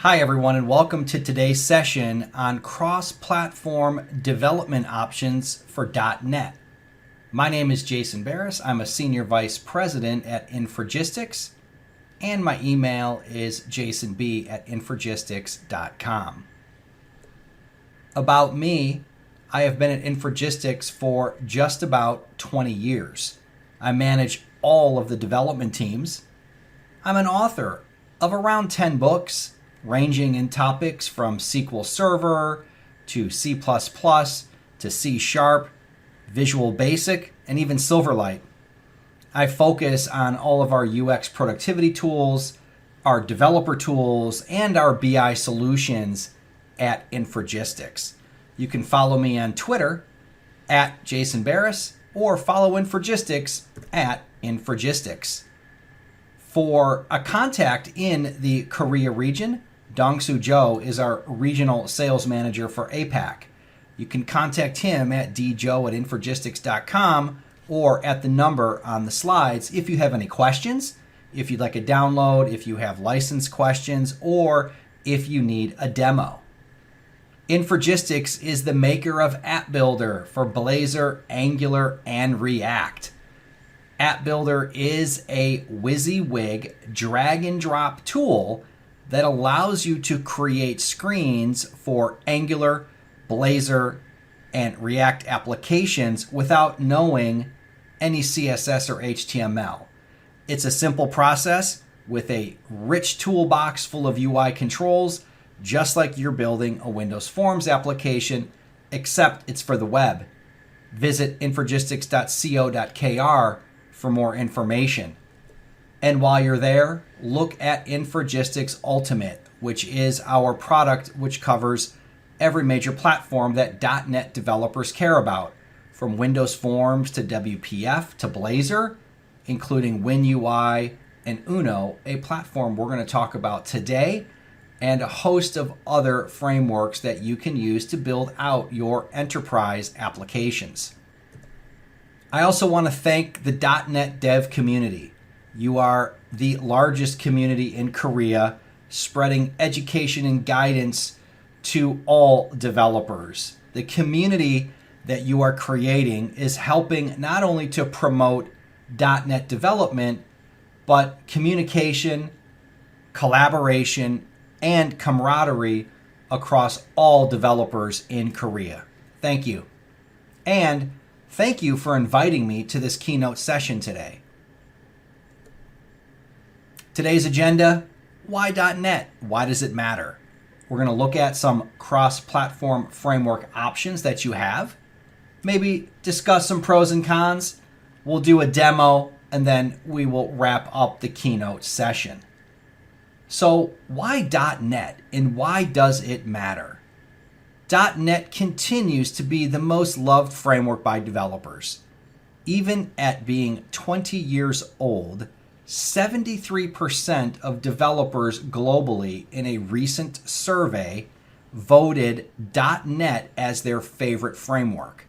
Hi everyone, and welcome to today's session on cross-platform development options for .NET. My name is Jason Beres. I'm a Senior Vice President at Infragistics, and my email is jasonb@infogistics.com. About me, I have been at Infragistics for just about 20 years. I manage all of the development teams. I'm an author of around 10 books, ranging in topics from SQL Server to C++ to C#, Visual Basic, and even Silverlight. I focus on all of our UX productivity tools, our developer tools, and our BI solutions at Infragistics. You can follow me on Twitter at Jason Beres or follow Infragistics at Infragistics. For a contact in the Korea region, Dongsu Jo is our regional sales manager for APAC. You can contact him at djo@infogistics.com or at the number on the slides if you have any questions, if you'd like a download, if you have license questions, or if you need a demo. Infragistics is the maker of App Builder for Blazor, Angular, and React. App Builder is a WYSIWYG drag-and-drop tool that allows you to create screens for Angular, Blazor, and React applications without knowing any CSS or HTML. It's a simple process with a rich toolbox full of UI controls, just like you're building a Windows Forms application, except it's for the web. Visit infragistics.co.kr for more information. And while you're there, look at Infragistics Ultimate, which is our product which covers every major platform that .NET developers care about, from Windows Forms to WPF to Blazor, including WinUI and Uno, a platform we're going to talk about today, and a host of other frameworks that you can use to build out your enterprise applications. I also want to thank the .NET dev community. You are the largest community in Korea, spreading education and guidance to all developers. The community that you are creating is helping not only to promote .NET development, but communication, collaboration, and camaraderie across all developers in Korea. Thank you. And thank you for inviting me to this keynote session today. Today's agenda, why .NET? Why does it matter? We're going to look at some cross-platform framework options that you have, maybe discuss some pros and cons. We'll do a demo, and then we will wrap up the keynote session. So why .NET, and why does it matter? .NET continues to be the most loved framework by developers. Even at being 20 years old, 73% of developers globally in a recent survey voted .NET as their favorite framework.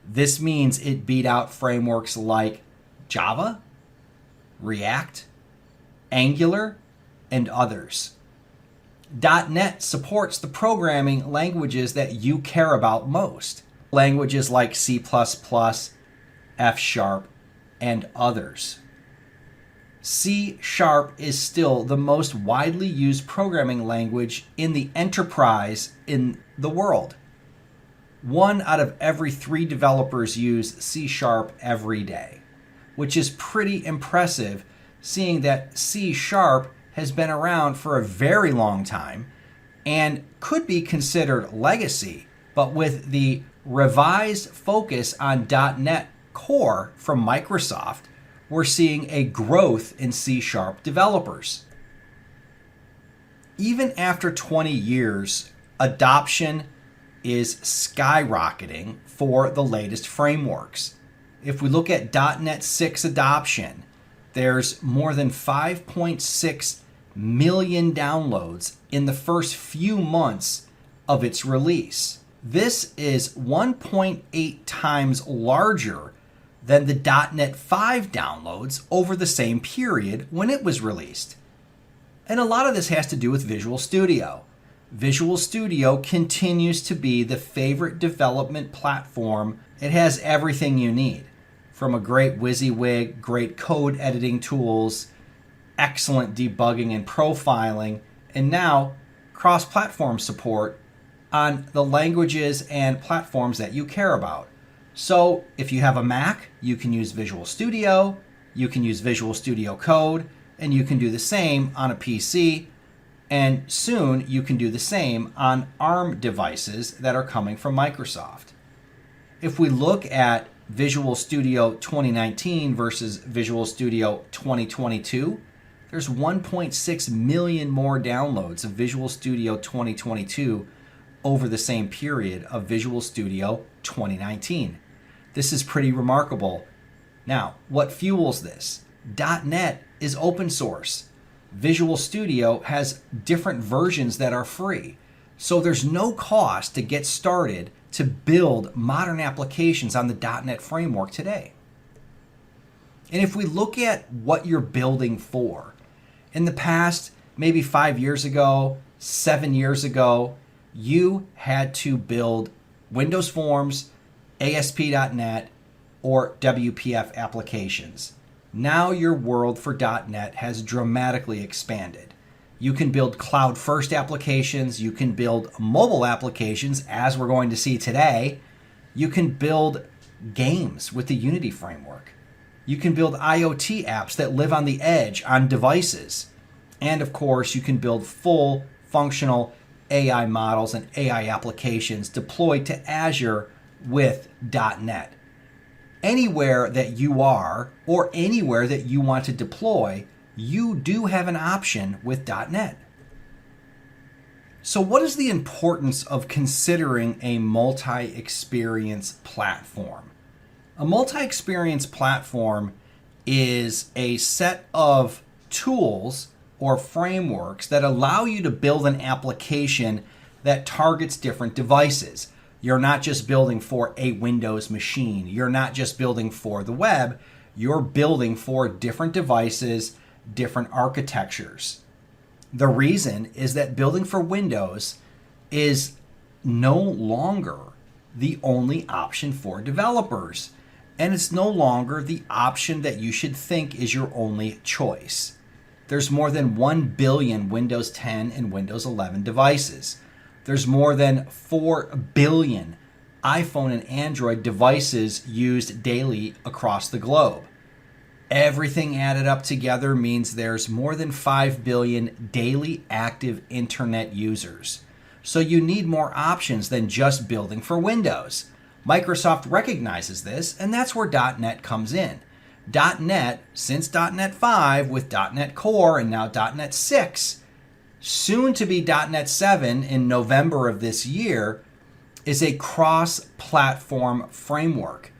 This means it beat out frameworks like Java, React, Angular, and others. .NET supports the programming languages that you care about most, languages like C++, F#, and others. C# is still the most widely used programming language in the enterprise in the world. 1 out of every 3 developers use C# every day, which is pretty impressive, seeing that C# has been around for a very long time and could be considered legacy, but with the revised focus on .NET Core from Microsoft, we're seeing a growth in C# developers. Even after 20 years, adoption is skyrocketing for the latest frameworks. If we look at .NET 6 adoption, there's more than 5.6 million downloads in the first few months of its release. This is 1.8 times larger than the .NET 5 downloads over the same period when it was released. And a lot of this has to do with Visual Studio. Visual Studio continues to be the favorite development platform. It has everything you need, from a great WYSIWYG, great code editing tools, excellent debugging and profiling, and now cross-platform support on the languages and platforms that you care about. So if you have a Mac, you can use Visual Studio, you can use Visual Studio Code, and you can do the same on a PC, and soon you can do the same on ARM devices that are coming from Microsoft. If we look at Visual Studio 2019 versus Visual Studio 2022, there's 1.6 million more downloads of Visual Studio 2022 over the same period of Visual Studio 2019. This is pretty remarkable. Now, what fuels this? .NET is open source. Visual Studio has different versions that are free. So there's no cost to get started to build modern applications on the .NET framework today. And if we look at what you're building for, in the past, maybe 5 years ago, 7 years ago, you had to build Windows Forms, ASP.NET, or WPF applications. Now your world for .NET has dramatically expanded. You can build cloud-first applications, you can build mobile applications, as we're going to see today. You can build games with the Unity framework. You can build IoT apps that live on the edge on devices. And of course, you can build full functional AI models and AI applications deployed to Azure with .NET. Anywhere that you are or anywhere that you want to deploy, you do have an option with .NET. So what is the importance of considering a multi-experience platform? A multi-experience platform is a set of tools or frameworks that allow you to build an application that targets different devices. You're not just building for a Windows machine. You're not just building for the web. You're building for different devices, different architectures. The reason is that building for Windows is no longer the only option for developers. And it's no longer the option that you should think is your only choice. There's more than 1 billion Windows 10 and Windows 11 devices. There's more than 4 billion iPhone and Android devices used daily across the globe. Everything added up together means there's more than 5 billion daily active internet users. So you need more options than just building for Windows. Microsoft recognizes this, and that's where .NET comes in. .NET, since .NET 5 with .NET Core and now .NET 6, soon to be .NET 7 in November of this year, is a cross-platform framework.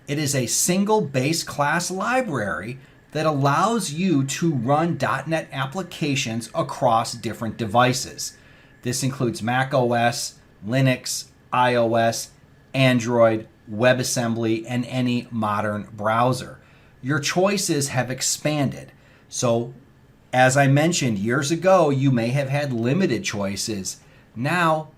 It is a single base class library that allows you to run .NET applications across different devices. This includes Mac OS, Linux, iOS, Android, WebAssembly, and any modern browser. Your choices have expanded. So, as I mentioned years ago, you may have had limited choices. Now,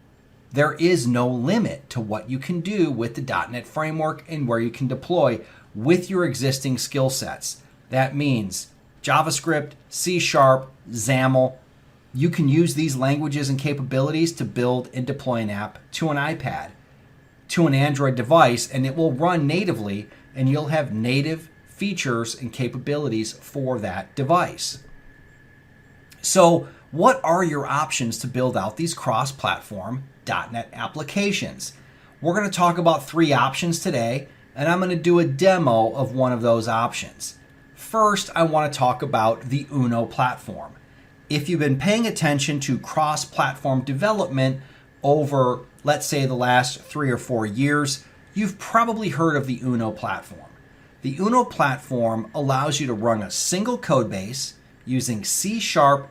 there is no limit to what you can do with the .NET framework and where you can deploy with your existing skill sets. That means JavaScript, C#, XAML. You can use these languages and capabilities to build and deploy an app to an iPad, to an Android device, and it will run natively, and you'll have native features and capabilities for that device. So, what are your options to build out these cross-platform .NET applications? We're going to talk about 3 options today, and I'm going to do a demo of one of those options. First, I want to talk about the Uno platform. If you've been paying attention to cross-platform development over, let's say, the last 3 or 4 years, you've probably heard of the Uno platform. The Uno platform allows you to run a single code base using C#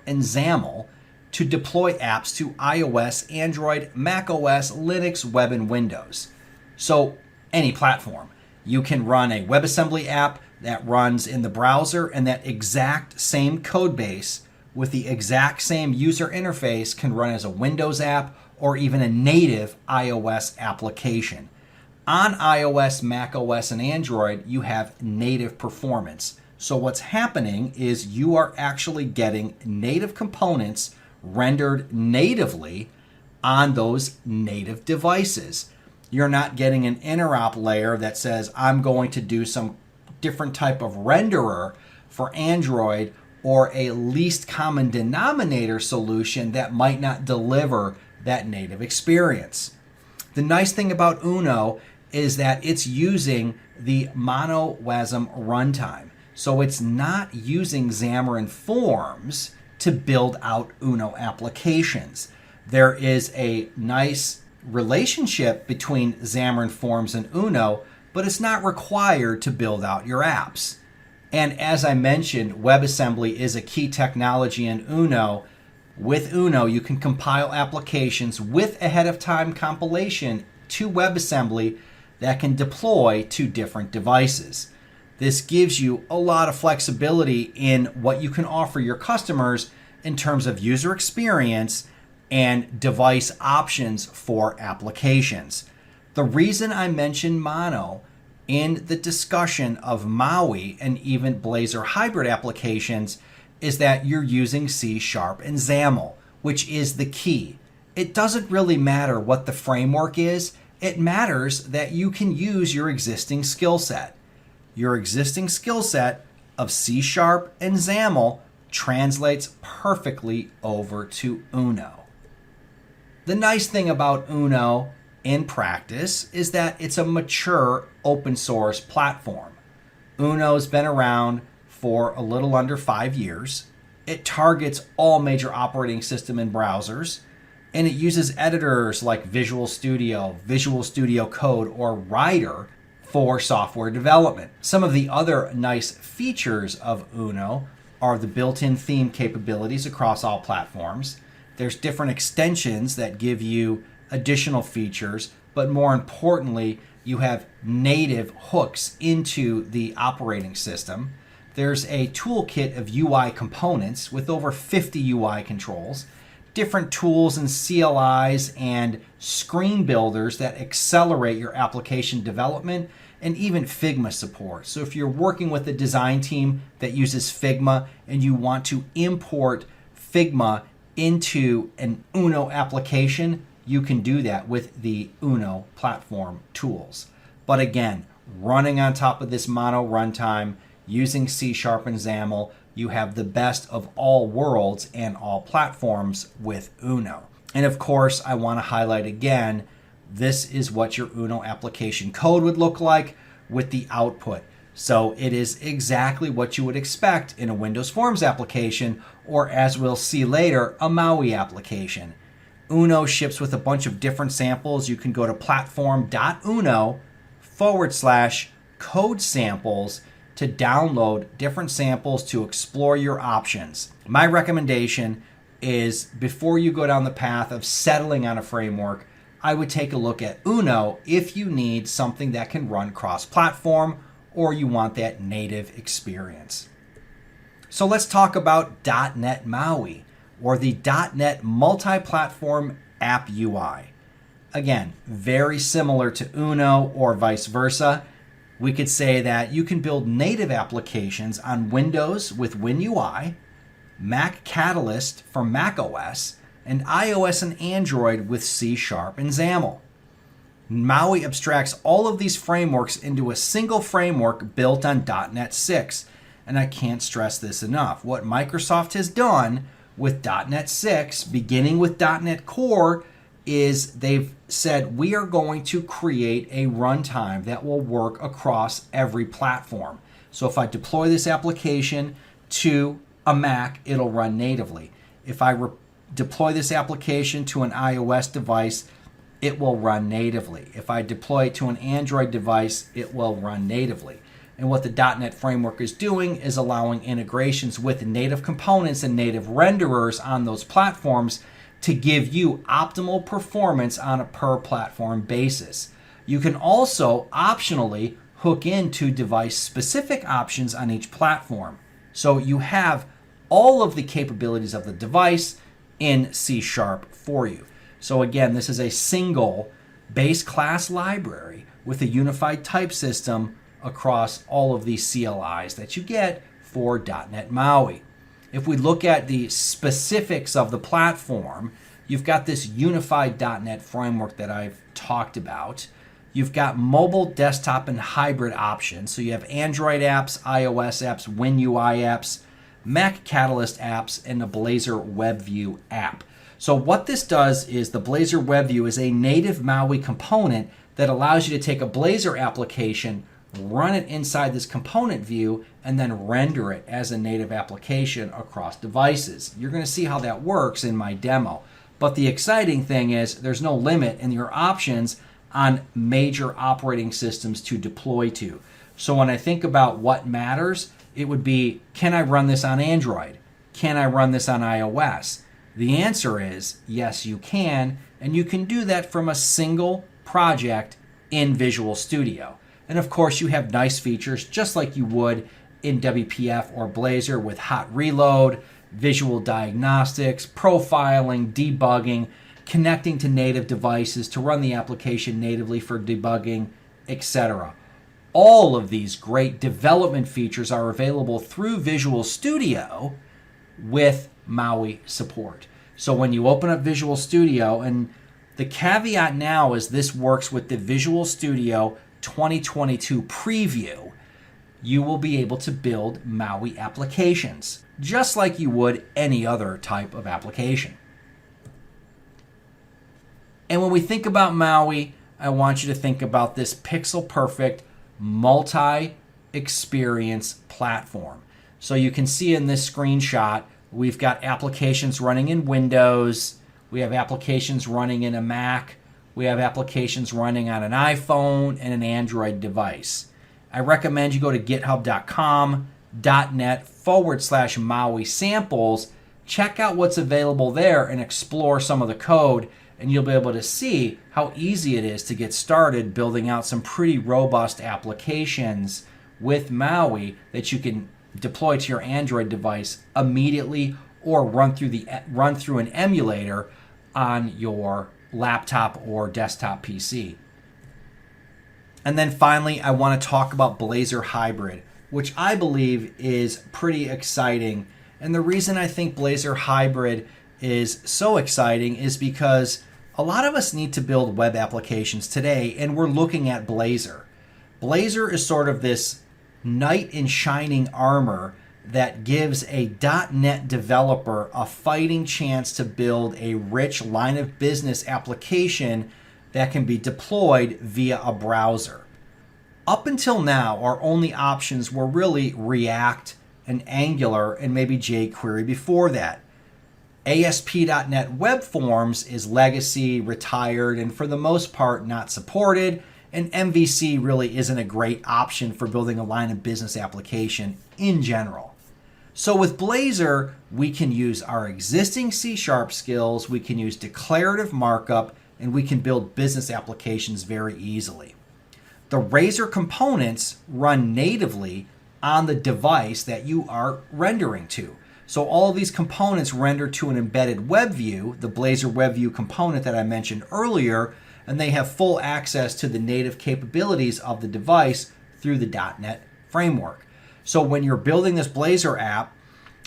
and XAML to deploy apps to iOS, Android, Mac OS, Linux, web, and Windows. So any platform. You can run a WebAssembly app that runs in the browser, and that exact same code base with the exact same user interface can run as a Windows app or even a native iOS application. On iOS, macOS, and Android, you have native performance. So what's happening is you are actually getting native components rendered natively on those native devices. You're not getting an interop layer that says, I'm going to do some different type of renderer for Android, or a least common denominator solution that might not deliver that native experience. The nice thing about Uno is that it's using the MonoWASM runtime. So it's not using Xamarin Forms to build out Uno applications. There is a nice relationship between Xamarin Forms and Uno, but it's not required to build out your apps. And as I mentioned, WebAssembly is a key technology in Uno. With Uno, you can compile applications with ahead of time compilation to WebAssembly that can deploy to different devices. This gives you a lot of flexibility in what you can offer your customers in terms of user experience and device options for applications. The reason I mentioned Mono in the discussion of MAUI and even Blazor Hybrid applications is that you're using C# and XAML, which is the key. It doesn't really matter what the framework is. It matters that you can use your existing skill set. Your existing skill set of C# and XAML translates perfectly over to Uno. The nice thing about Uno in practice is that it's a mature open source platform. Uno's been around for a little under 5 years. It targets all major operating system and browsers, and it uses editors like Visual Studio, Visual Studio Code, or Rider for software development. Some of the other nice features of Uno are the built-in theme capabilities across all platforms. There's different extensions that give you additional features, but more importantly, you have native hooks into the operating system. There's a toolkit of UI components with over 50 UI controls, different tools and CLIs and screen builders that accelerate your application development, and even Figma support. So if you're working with a design team that uses Figma and you want to import Figma into an Uno application, you can do that with the Uno platform tools. But again, running on top of this Mono runtime, using C# and XAML, you have the best of all worlds and all platforms with Uno. And of course, I want to highlight again, this is what your Uno application code would look like with the output. So it is exactly what you would expect in a Windows Forms application, or as we'll see later, a MAUI application. Uno ships with a bunch of different samples. You can go to platform.uno/code samples to download different samples to explore your options. My recommendation is before you go down the path of settling on a framework, I would take a look at Uno if you need something that can run cross-platform or you want that native experience. So let's talk about .NET MAUI, or the .NET Multi-Platform App UI. Again, very similar to Uno or vice versa. We could say that you can build native applications on Windows with WinUI, Mac Catalyst for macOS, and iOS and Android with C# and XAML. MAUI abstracts all of these frameworks into a single framework built on .NET 6. And I can't stress this enough. What Microsoft has done with .NET 6, beginning with .NET Core, is they've said we are going to create a runtime that will work across every platform. So if I deploy this application to a Mac, it'll run natively. If I deploy this application to an iOS device, it will run natively. If I deploy it to an Android device, it will run natively. And what the .NET framework is doing is allowing integrations with native components and native renderers on those platforms to give you optimal performance on a per platform basis. You can also optionally hook into device specific options on each platform. So you have all of the capabilities of the device in C# for you. So again, this is a single base class library with a unified type system across all of these CLIs that you get for .NET MAUI. If we look at the specifics of the platform, you've got this unified .NET framework that I've talked about. You've got mobile, desktop, and hybrid options. So you have Android apps, iOS apps, WinUI apps, Mac Catalyst apps, and the Blazor WebView app. So what this does is the Blazor WebView is a native MAUI component that allows you to take a Blazor application, run it inside this component view, and then render it as a native application across devices. You're going to see how that works in my demo. But the exciting thing is there's no limit in your options on major operating systems to deploy to. So when I think about what matters, it would be, can I run this on Android? Can I run this on iOS? The answer is yes, you can, and you can do that from a single project in Visual Studio. And of course, you have nice features just like you would in WPF or Blazor with hot reload, visual diagnostics, profiling, debugging, connecting to native devices to run the application natively for debugging, etc. All of these great development features are available through Visual Studio with MAUI support. So when you open up Visual Studio, and the caveat now is this works with the Visual Studio 2022 preview, you will be able to build MAUI applications, just like you would any other type of application. And when we think about MAUI, I want you to think about this pixel-perfect multi-experience platform. So you can see in this screenshot, we've got applications running in Windows, we have applications running in a Mac, we have applications running on an iPhone and an Android device. I recommend you go to github.com/MAUI samples, check out what's available there and explore some of the code, and you'll be able to see how easy it is to get started building out some pretty robust applications with MAUI that you can deploy to your Android device immediately or run through an emulator on your laptop or desktop PC. And then finally, I want to talk about Blazor Hybrid, which I believe is pretty exciting. And the reason I think Blazor Hybrid is so exciting is because a lot of us need to build web applications today, and we're looking at Blazor. Blazor is sort of this knight in shining armor that gives a .NET developer a fighting chance to build a rich line of business application that can be deployed via a browser. Up until now, our only options were really React and Angular and maybe jQuery before that. ASP.NET Web Forms is legacy, retired, and for the most part not supported, and MVC really isn't a great option for building a line of business application in general. So with Blazor, we can use our existing C# skills, we can use declarative markup, and we can build business applications very easily. The Razor components run natively on the device that you are rendering to. So all of these components render to an embedded web view, the Blazor WebView component that I mentioned earlier, and they have full access to the native capabilities of the device through the .NET framework. So when you're building this Blazor app,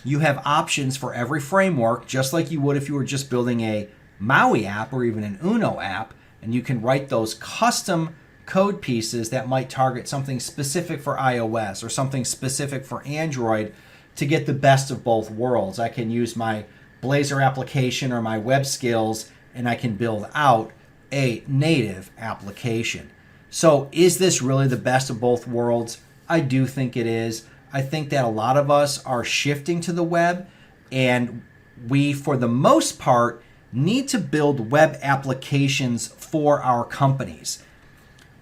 you have options for every framework, just like you would if you were just building a MAUI app or even an Uno app, and you can write those custom code pieces that might target something specific for iOS or something specific for Android to get the best of both worlds. I can use my Blazor application or my web skills, and I can build out a native application. So is this really the best of both worlds? I do think it is. I think that a lot of us are shifting to the web, and we, for the most part, need to build web applications for our companies.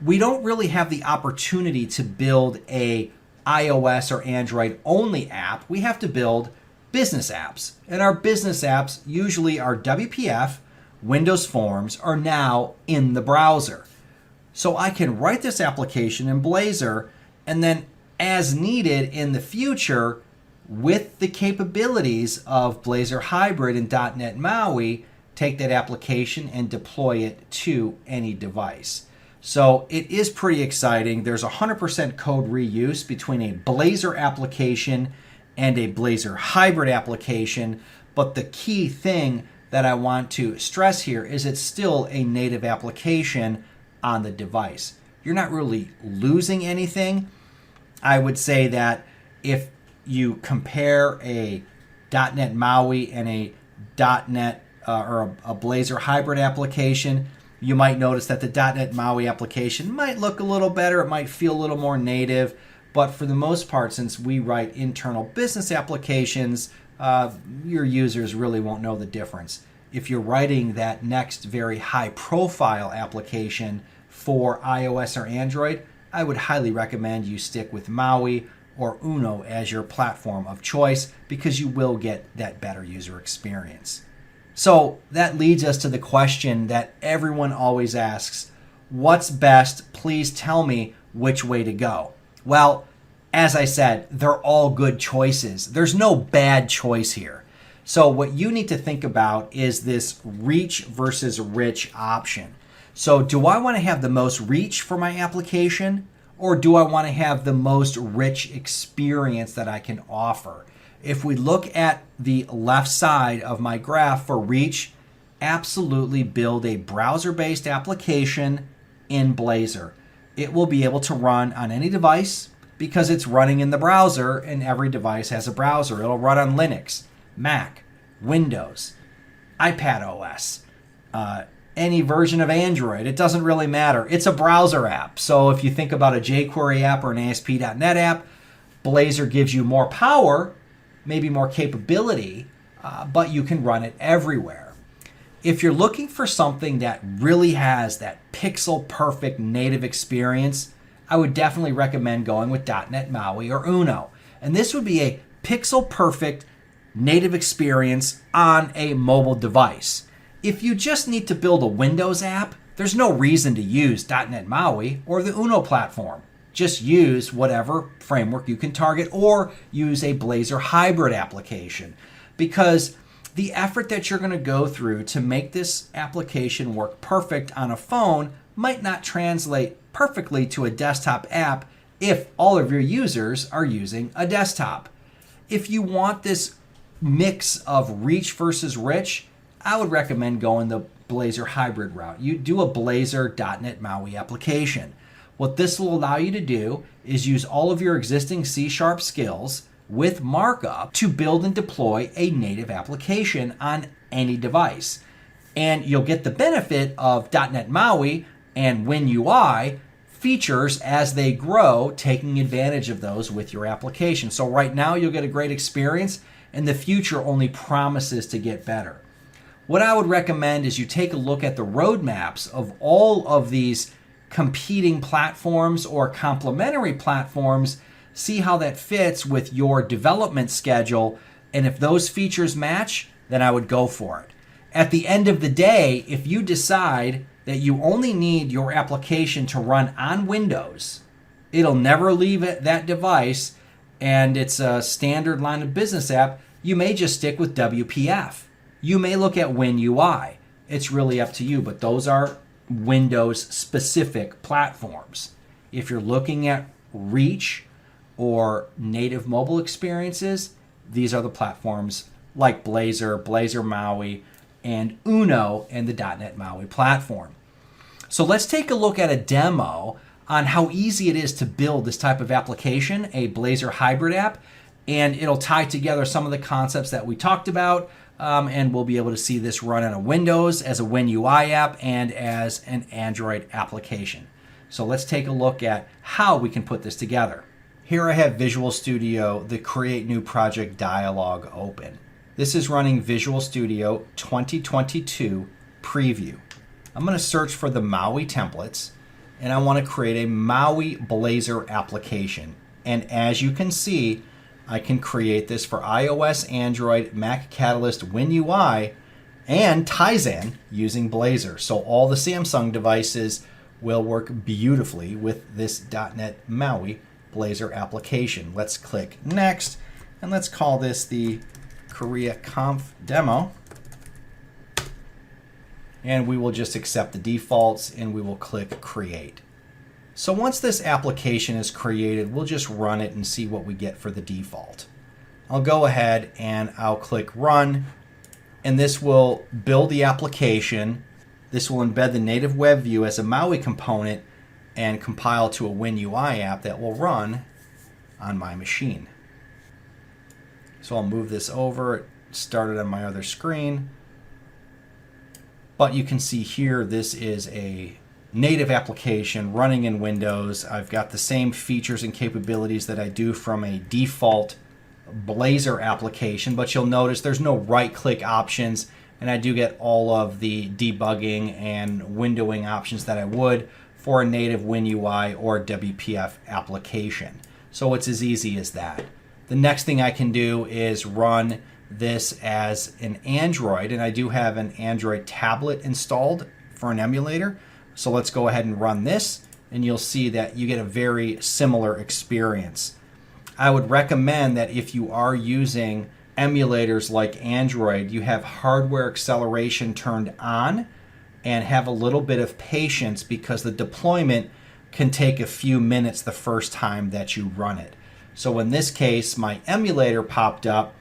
We don't really have the opportunity to build a iOS or Android only app. We have to build business apps, and our business apps usually are WPF, Windows Forms, are now in the browser. So I can write this application in Blazor, and then as needed in the future, with the capabilities of Blazor Hybrid and .NET MAUI, take that application and deploy it to any device. So it is pretty exciting. There's 100% code reuse between a Blazor application and a Blazor Hybrid application, but the key thing that I want to stress here is it's still a native application on the device. You're not really losing anything. I would say that if you compare a .NET MAUI and a .NET or a Blazor Hybrid application, you might notice that the .NET MAUI application might look a little better. It might feel a little more native. But for the most part, since we write internal business applications, your users really won't know the difference. If you're writing that next very high-profile application for iOS or Android, I would highly recommend you stick with MAUI or Uno as your platform of choice because you will get that better user experience. So that leads us to the question that everyone always asks, what's best? Please tell me which way to go. Well, as I said, they're all good choices. There's no bad choice here. So what you need to think about is this reach versus rich option. So do I want to have the most reach for my application, or do I want to have the most rich experience that I can offer? If we look at the left side of my graph for reach, absolutely build a browser-based application in Blazor. It will be able to run on any device because it's running in the browser, and every device has a browser. It'll run on Linux, Mac, Windows, iPad OS, any version of Android. It doesn't really matter. It's a browser app. So if you think about a jQuery app or an ASP.NET app, Blazor gives you more power, maybe more capability, but you can run it everywhere. If you're looking for something that really has that pixel-perfect native experience, I would definitely recommend going with .NET MAUI or Uno. And this would be a pixel-perfect native experience on a mobile device. If you just need to build a Windows app, there's no reason to use .NET MAUI or the Uno platform. Just use whatever framework you can target or use a Blazor Hybrid application, because the effort that you're going to go through to make this application work perfect on a phone might not translate perfectly to a desktop app if all of your users are using a desktop. If you want this mix of reach versus rich, I would recommend going the Blazor Hybrid route. You do a Blazor.NET MAUI application. What this will allow you to do is use all of your existing C# skills with markup to build and deploy a native application on any device. And you'll get the benefit of .NET MAUI and WinUI features as they grow, taking advantage of those with your application. So right now you'll get a great experience, and the future only promises to get better. What I would recommend is you take a look at the roadmaps of all of these competing platforms or complementary platforms, see how that fits with your development schedule, and if those features match, then I would go for it. At the end of the day, if you decide that you only need your application to run on Windows, it'll never leave that device, and it's a standard line of business app, you may just stick with WPF. You may look at WinUI. It's really up to you, but those are Windows-specific platforms. If you're looking at reach or native mobile experiences, these are the platforms like Blazor, Blazor MAUI, and Uno and the .NET MAUI platform. So let's take a look at a demo on how easy it is to build this type of application, a Blazor Hybrid app, and it'll tie together some of the concepts that we talked about, and we'll be able to see this run on a Windows, as a WinUI app, and as an Android application. So let's take a look at how we can put this together. Here I have Visual Studio, the Create New Project dialog open. This is running Visual Studio 2022 Preview. I'm going to search for the MAUI templates, and I want to create a MAUI Blazor application. And as you can see, I can create this for iOS, Android, Mac Catalyst, WinUI, and Tizen using Blazor. So all the Samsung devices will work beautifully with this .NET MAUI Blazor application. Let's click Next, And let's call this the Korea Conf demo. And we will just accept the defaults and we will click create. So once this application is created, we'll just run it and see what we get for the default. I'll go ahead and I'll click run, and this will build the application. This will embed the native web view as a MAUI component and compile to a WinUI app that will run on my machine. So I'll move this over. It started on my other screen. But you can see here, this is a native application running in Windows. I've got the same features and capabilities that I do from a default Blazor application, but you'll notice there's no right-click options, and I do get all of the debugging and windowing options that I would for a native WinUI or WPF application. So it's as easy as that. The next thing I can do is run this as an Android, and I do have an Android tablet installed for an emulator. So let's go ahead and run this, and you'll see that you get a very similar experience. I would recommend that if you are using emulators like Android, you have hardware acceleration turned on and have a little bit of patience, because the deployment can take a few minutes the first time that you run it. So in this case, my emulator popped up,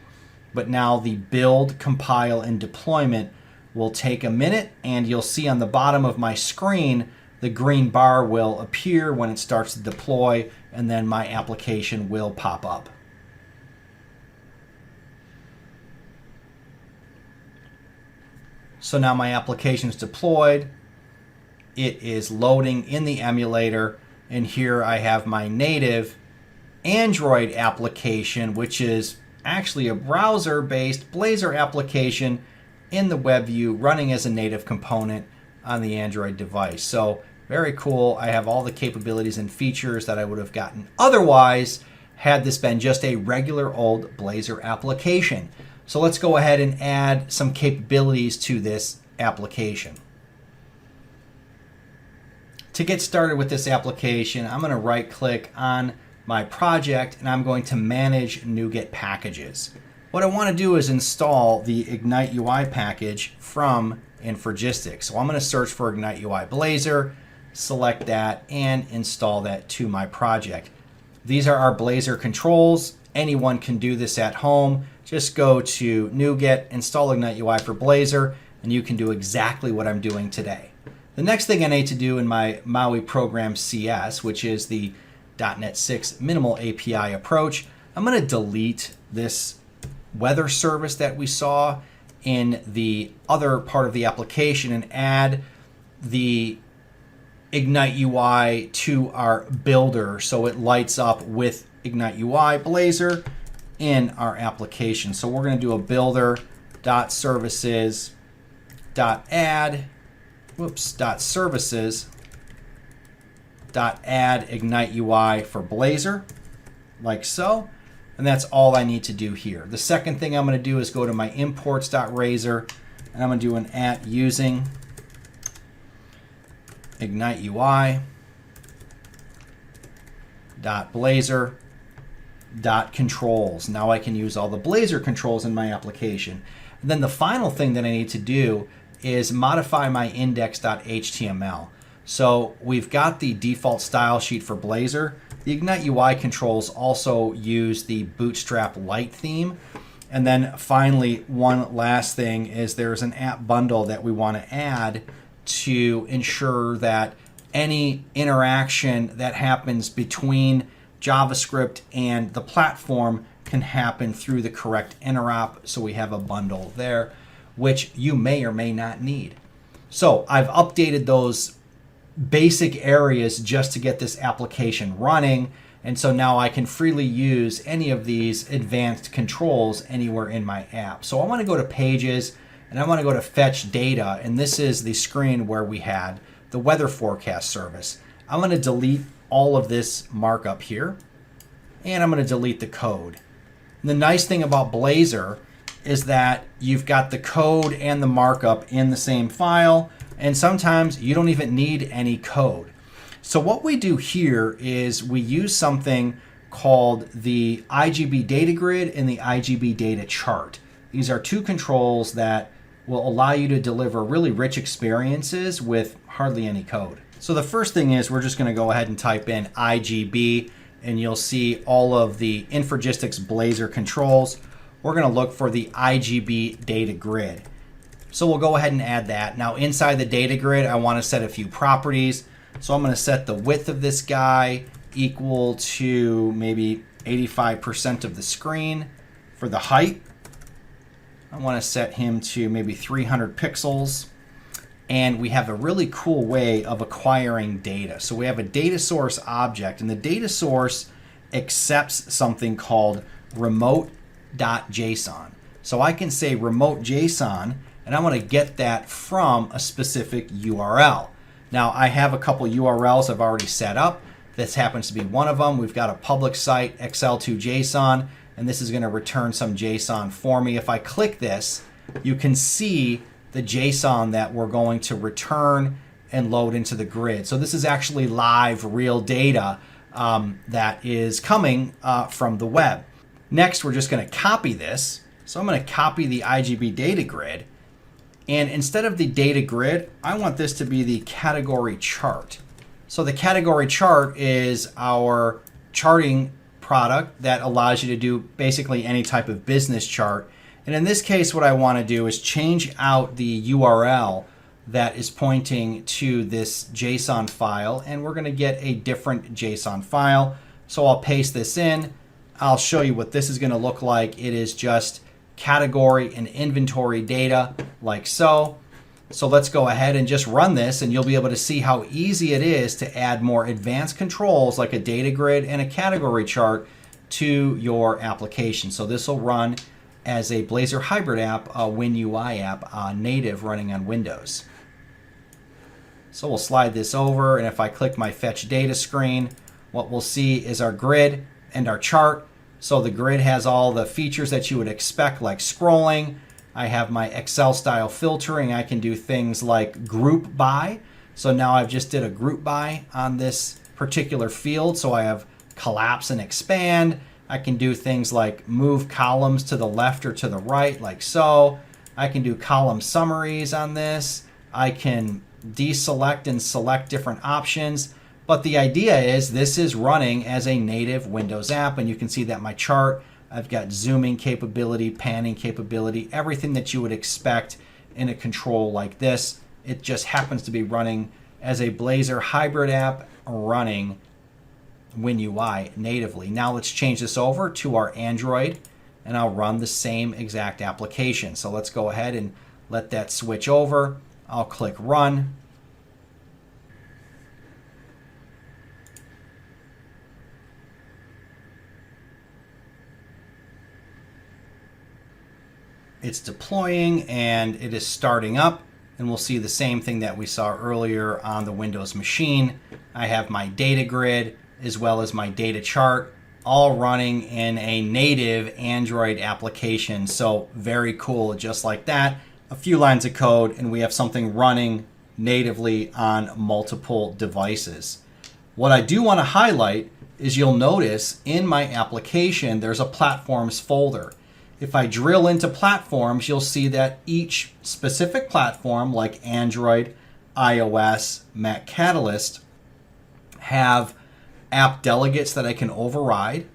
but now the build, compile, and deployment will take a minute, and you'll see on the bottom of my screen the green bar will appear when it starts to deploy, and then my application will pop up. So now my application is deployed. It is loading in the emulator, and here I have my native Android application, which is actually a browser-based Blazor application in the web view running as a native component on the Android device. So very cool. I have all the capabilities and features that I would have gotten otherwise had this been just a regular old Blazor application. So let's go ahead and add some capabilities to this application. To get started with this application, I'm going to right-click on my project, and I'm going to manage NuGet packages. What I want to do is install the Ignite UI package from Infragistics. So I'm going to search for Ignite UI Blazor, select that, and install that to my project. These are our Blazor controls. Anyone can do this at home. Just go to NuGet, install Ignite UI for Blazor, and you can do exactly what I'm doing today. The next thing I need to do in my MAUI program CS, which is the .NET 6 minimal API approach, I'm going to delete this weather service that we saw in the other part of the application and add the Ignite UI to our builder so it lights up with Ignite UI Blazor in our application. So we're going to do a builder.services.add .services.add Ignite UI for Blazor, like so. And that's all I need to do here. The second thing I'm going to do is go to my imports.razor, and I'm going to do an @ using Ignite UI .blazor .controls. Now I can use all the Blazor controls in my application. And then the final thing that I need to do is modify my index.html. So we've got the default style sheet for Blazor. The Ignite UI controls also use the Bootstrap Lite theme. And then finally, one last thing is there's an app bundle that we want to add to ensure that any interaction that happens between JavaScript and the platform can happen through the correct interop. So we have a bundle there, which you may or may not need. So I've updated those basic areas just to get this application running. And so now I can freely use any of these advanced controls anywhere in my app. So I want to go to Pages, and I want to go to Fetch Data. And this is the screen where we had the weather forecast service. I'm going to delete all of this markup here, and I'm going to delete the code. And the nice thing about Blazor is that you've got the code and the markup in the same file, and sometimes you don't even need any code. So what we do here is we use something called the Igb Data Grid and the Igb Data Chart. These are two controls that will allow you to deliver really rich experiences with hardly any code. So the first thing is we're just going to go ahead and type in Igb, and you'll see all of the Infragistics Blazor controls. We're going to look for the Igb Data Grid. So we'll go ahead and add that. Now inside the data grid, I want to set a few properties. So I'm going to set the width of this guy equal to maybe 85% of the screen. For the height, I want to set him to maybe 300 pixels. And we have a really cool way of acquiring data. So we have a data source object, and the data source accepts something called remote.json. So I can say remote.json, and I want to get that from a specific URL. Now I have a couple URLs I've already set up. This happens to be one of them. We've got a public site, XL2JSON, and this is going to return some JSON for me. If I click this, you can see the JSON that we're going to return and load into the grid. So this is actually live, real data that is coming from the web. Next, we're just going to copy this. So I'm going to copy the Igb Data Grid. And instead of the data grid, I want this to be the category chart. So the category chart is our charting product that allows you to do basically any type of business chart. And in this case, what I want to do is change out the URL that is pointing to this JSON file, and we're going to get a different JSON file. So I'll paste this in. I'll show you what this is going to look like. It is just category and inventory data like so. So let's go ahead and just run this, and you'll be able to see how easy it is to add more advanced controls like a data grid and a category chart to your application. So this will run as a Blazor Hybrid app, a MAUI app, native running on Windows. So we'll slide this over, and if I click my Fetch Data screen, what we'll see is our grid and our chart. So the grid has all the features that you would expect, like scrolling. I have my Excel style filtering. I can do things like group by. So now I've just did a group by on this particular field. So I have collapse and expand. I can do things like move columns to the left or to the right, like so. I can do column summaries on this. I can deselect and select different options. But the idea is this is running as a native Windows app, and you can see that my chart, I've got zooming capability, panning capability, everything that you would expect in a control like this. It just happens to be running as a Blazor Hybrid app running MAUI natively. Now let's change this over to our Android, and I'll run the same exact application. So let's go ahead and let that switch over. I'll click Run. It's deploying and it is starting up, and we'll see the same thing that we saw earlier on the Windows machine. I have my data grid as well as my data chart all running in a native Android application. So very cool, just like that. A few lines of code and we have something running natively on multiple devices. What I do want to highlight is you'll notice in my application there's a platforms folder. If I drill into platforms, you'll see that each specific platform like Android, iOS, Mac Catalyst have app delegates that I can override.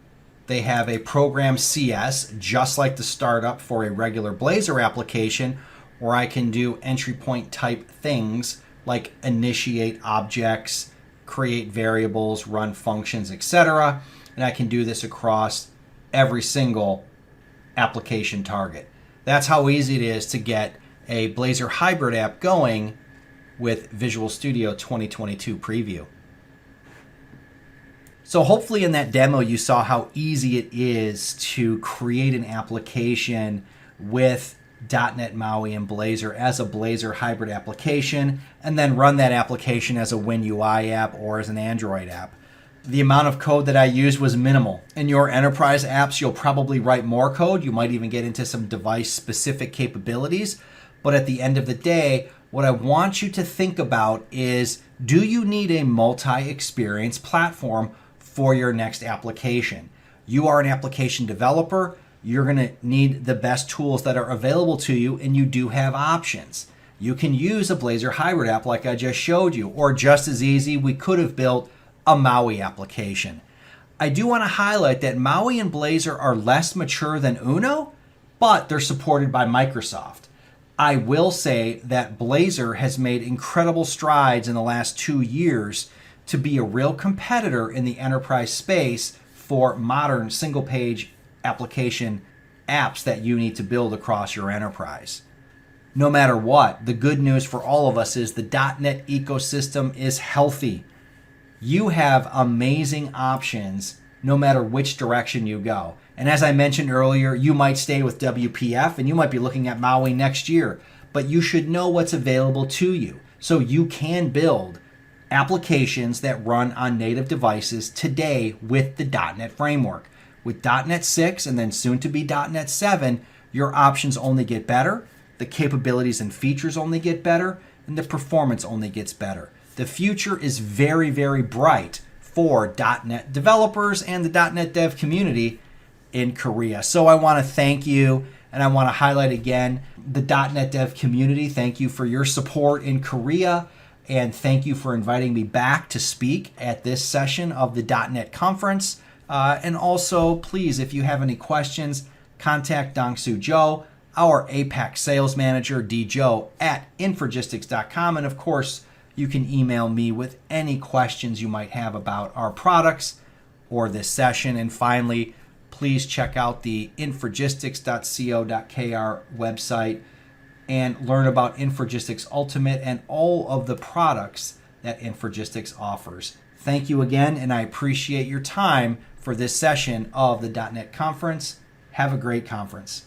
They have a program CS, just like the startup for a regular Blazor application, where I can do entry point type things like initiate objects, create variables, run functions, etc. And I can do this across every single application target. That's how easy it is to get a Blazor Hybrid app going with Visual Studio 2022 Preview. So hopefully in that demo you saw how easy it is to create an application with .NET MAUI and Blazor as a Blazor Hybrid application, and then run that application as a WinUI app or as an Android app. The amount of code that I used was minimal. In your enterprise apps, you'll probably write more code. You might even get into some device-specific capabilities. But at the end of the day, what I want you to think about is, do you need a multi-experience platform for your next application? You are an application developer. You're going to need the best tools that are available to you, and you do have options. You can use a Blazor Hybrid app like I just showed you, or just as easy, we could have built a MAUI application. I do want to highlight that MAUI and Blazor are less mature than Uno, but they're supported by Microsoft. I will say that Blazor has made incredible strides in the last 2 years to be a real competitor in the enterprise space for modern single-page application apps that you need to build across your enterprise. No matter what, the good news for all of us is the .NET ecosystem is healthy. You have amazing options no matter which direction you go. And as I mentioned earlier, you might stay with WPF and you might be looking at MAUI next year, but you should know what's available to you so you can build applications that run on native devices today with the .NET framework. With .NET 6 and then soon to be .NET 7, your options only get better, the capabilities and features only get better, and the performance only gets better. The future is very, very bright for .NET developers and the .NET dev community in Korea. So I want to thank you, and I want to highlight again the .NET dev community. Thank you for your support in Korea, and thank you for inviting me back to speak at this session of the .NET conference. And also, please, if you have any questions, contact Dong-Soo Joe, our APAC sales manager, djoe at Infragistics.com. And of course, you can email me with any questions you might have about our products or this session. And finally, please check out the Infragistics.co.kr website and learn about Infogistics Ultimate and all of the products that Infogistics offers. Thank you again, and I appreciate your time for this session of the .NET Conference. Have a great conference.